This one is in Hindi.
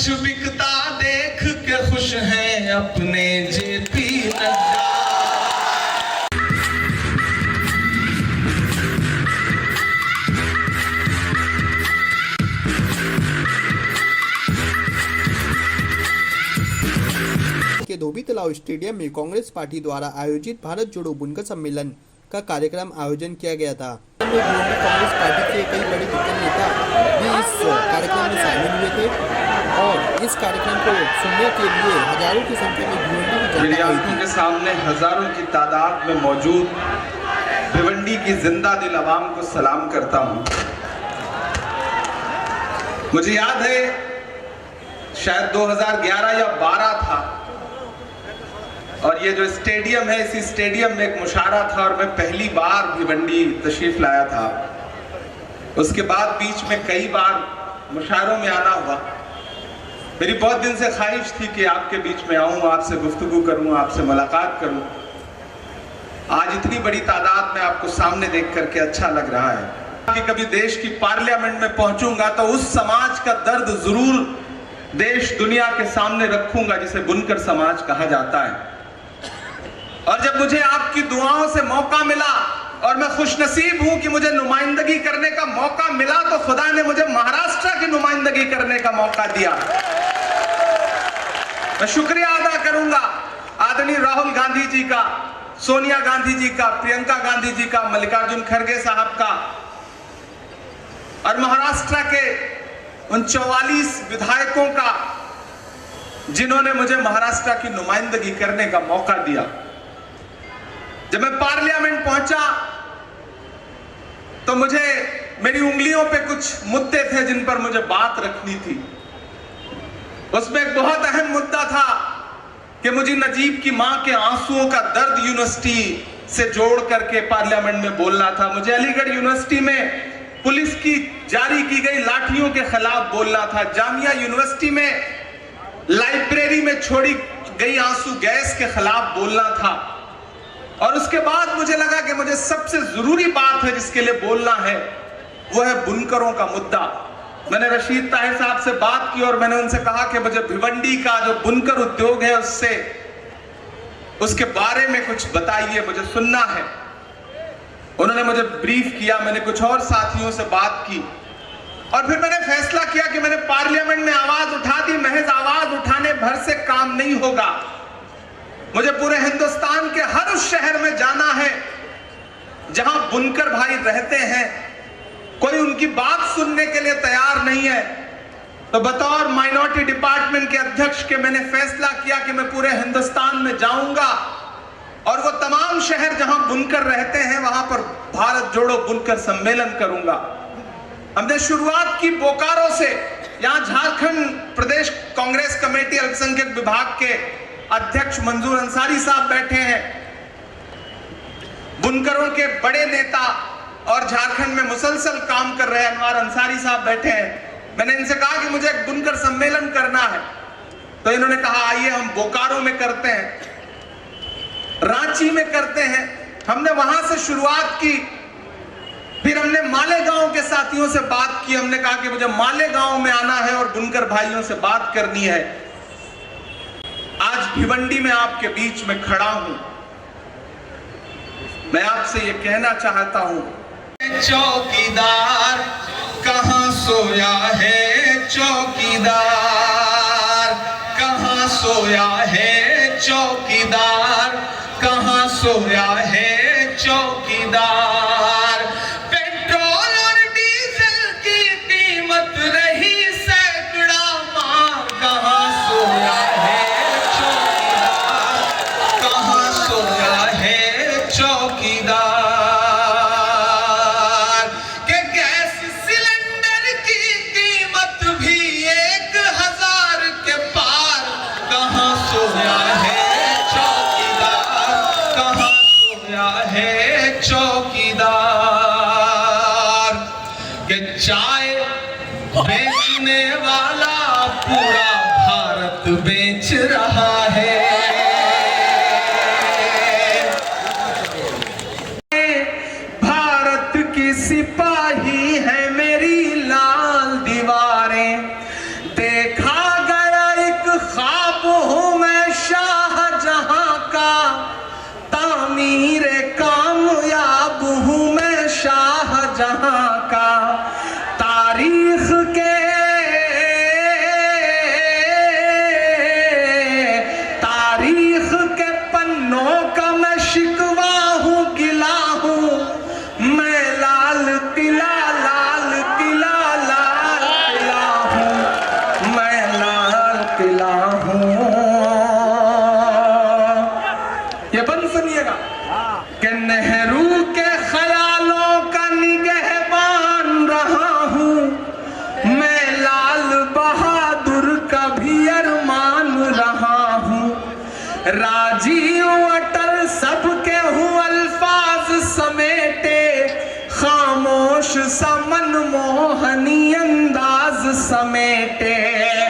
कुछ बिकता देख के खुश हैं अपने जेपी नड्डा। के धोबी तालाब स्टेडियम में कांग्रेस पार्टी द्वारा आयोजित भारत जोड़ो बुनकर सम्मेलन का कार्यक्रम आयोजन किया गया था। कांग्रेस पार्टी के कई बड़े दिग्गज नेता भी इस कार्यक्रम में शामिल हुए थे और इस कार्यक्रम को सुनने के लिए हजारों की संख्या में भिवंडी की आंखों के सामने हजारों की तादाद में मौजूद भिवंडी की जिंदा दिल आवाम को सलाम करता हूं। मुझे याद है शायद 2011 या 12 था और ये जो स्टेडियम है, इसी स्टेडियम में एक मुशायरा था और मैं पहली बार भिवंडी तशरीफ लाया था। उसके बाद बीच में कई बार मुशायरों में आना हुआ। मेरी बहुत दिन से ख्वाहिश थी कि आपके बीच में आऊं, आपसे गुफ्तगू करूं, आपसे मुलाकात करूं। आज इतनी बड़ी तादाद में आपको सामने देख करके अच्छा लग रहा है कि कभी देश की पार्लियामेंट में पहुंचूंगा तो उस समाज का दर्द जरूर देश दुनिया के सामने रखूंगा जिसे बुनकर समाज कहा जाता है। और जब मुझे आपकी दुआओं से मौका मिला और मैं खुशनसीब हूं कि मुझे नुमाइंदगी करने का मौका मिला, तो खुदा ने मुझे महाराष्ट्र की नुमाइंदगी करने का मौका दिया। मैं शुक्रिया अदा करूंगा आदरणीय राहुल गांधी जी का, सोनिया गांधी जी का, प्रियंका गांधी जी का, मल्लिकार्जुन खड़गे साहब का और महाराष्ट्र के उन 44 विधायकों का जिन्होंने मुझे महाराष्ट्र की नुमाइंदगी करने का मौका दिया। जब मैं पार्लियामेंट पहुंचा तो मुझे मेरी उंगलियों पे कुछ मुद्दे थे जिन पर मुझे बात रखनी थी। उसमें एक बहुत अहम मुद्दा था कि मुझे नजीब की मां के आंसुओं का दर्द यूनिवर्सिटी से जोड़ करके पार्लियामेंट में बोलना था। मुझे अलीगढ़ यूनिवर्सिटी में पुलिस की जारी की गई लाठियों के खिलाफ बोलना था। जामिया यूनिवर्सिटी में लाइब्रेरी में छोड़ी गई आंसू गैस के खिलाफ बोलना था। और उसके बाद मुझे लगा कि मुझे सबसे जरूरी बात है जिसके लिए बोलना है वो है बुनकरों का मुद्दा। मैंने रशीद ताहिर साहब से बात की और मैंने उनसे कहा कि मुझे भिवंडी का जो बुनकर उद्योग है उसके बारे में कुछ बताइए, मुझे सुनना है। उन्होंने मुझे ब्रीफ किया। मैंने कुछ और साथियों से बात की और फिर मैंने फैसला किया कि मैंने पार्लियामेंट में आवाज उठा दी। महज आवाज उठाने भर से काम नहीं होगा, मुझे पूरे हिंदुस्तान के हर उस शहर में जाना है जहां बुनकर भाई रहते हैं। कोई उनकी बात सुनने के लिए तैयार नहीं है। तो बतौर माइनॉरिटी डिपार्टमेंट के अध्यक्ष के मैंने फैसला किया कि मैं पूरे हिंदुस्तान में जाऊंगा और वो तमाम शहर जहां बुनकर रहते हैं वहां पर भारत जोड़ो बुनकर सम्मेलन करूंगा। हमने शुरुआत की बोकारो से। यहां झारखंड प्रदेश कांग्रेस कमेटी अल्पसंख्यक विभाग के अध्यक्ष मंजूर अंसारी साहब बैठे हैं। बुनकरों के बड़े नेता और झारखंड में मुसलसल काम कर रहे अनवार अंसारी साहब बैठे हैं। मैंने इनसे कहा कि मुझे एक बुनकर सम्मेलन करना है, तो इन्होंने कहा आइए हम बोकारो में करते हैं, रांची में करते हैं। हमने वहां से शुरुआत की। फिर हमने मालेगांव के साथियों से बात की। हमने कहा कि मुझे मालेगांव में आना है और बुनकर भाइयों से बात करनी है। आज भिवंडी में आपके बीच में खड़ा हूं। मैं आपसे यह कहना चाहता हूं, चौकीदार कहां सोया है, चौकीदार कहां सोया है, चौकीदार कहां सोया है, चौकीदार। पेट्रोल और डीजल की कीमत रही सैकड़ा मार, कहां सोया है चौकीदार, कहां सोया है चौकीदार। के गैस सिलेंडर की कीमत भी 1000 के पार, कहां सोया है चौकीदार, कहां सोया है चौकीदार। के चाय बेचने वाला पूरा भारत बेच रहा है। भारत की सिपाही है मेरी लाल दीवारें, देखा गया समेटे, खामोश सा मनमोहनी अंदाज समेटे।